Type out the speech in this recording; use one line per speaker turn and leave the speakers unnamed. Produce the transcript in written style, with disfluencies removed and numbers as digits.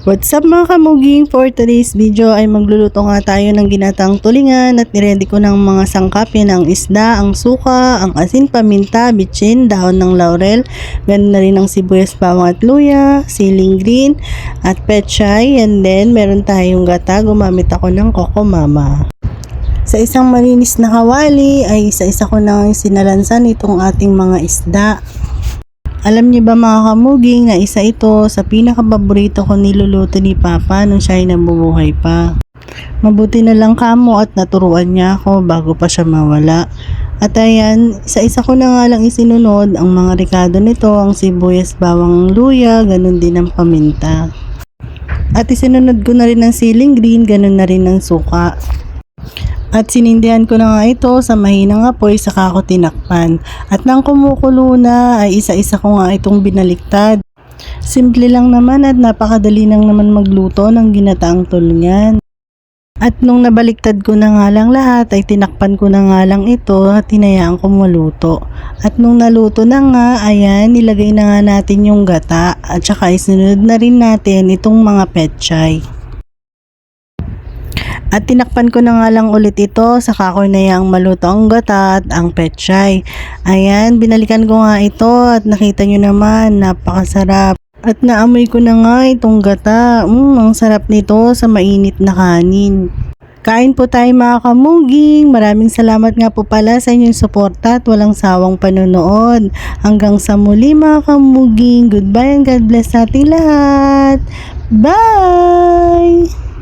What's up mga kamuging? For today's video ay magluluto nga tayo ng ginatang tulingan at niready ko ng mga sangkapin ang isda, ang suka, ang asin, paminta, bitchin, dahon ng laurel, ganun na rin ang sibuyas, bawang at luya, siling green at pechay, and then meron tayong gata, gumamit ako ng Coco Mama. Sa isang malinis na kawali ay isa-isa ko na sinalansan itong ating mga isda. Alam niyo ba mga kamuging na isa ito sa pinakapaborito ko niluluto ni Papa nung siya ay nabubuhay pa. Mabuti na lang kamo at naturuan niya ako bago pa siya mawala. At ayan, isa-isa ko na nga lang isinunod ang mga rekado nito, ang sibuyas, bawang, luya, ganun din ang paminta. At isinunod ko na rin ang siling green, ganun na rin ang suka. At sinindihan ko na nga ito sa mahinang apoy saka ko tinakpan. At nang kumukulo na ay isa-isa ko nga itong binaliktad. Simple lang naman at napakadali lang naman magluto ng ginataang tulingan. At nung nabaliktad ko na nga lang lahat ay tinakpan ko na nga lang ito at hinayaan ko maluto. At nung naluto na nga, ayan, nilagay na nga natin yung gata at saka isunod na rin natin itong mga pechay. At tinakpan ko na nga lang ulit ito, saka ko na yung maluto ang gata at ang pechay. Ayan, binalikan ko nga ito at nakita nyo naman, napakasarap. At naamoy ko na nga itong gata. Ang sarap nito sa mainit na kanin. Kain po tayo mga kamuging. Maraming salamat nga po pala sa inyong suporta at walang sawang panonood. Hanggang sa muli mga kamuging. Goodbye and God bless nating lahat. Bye!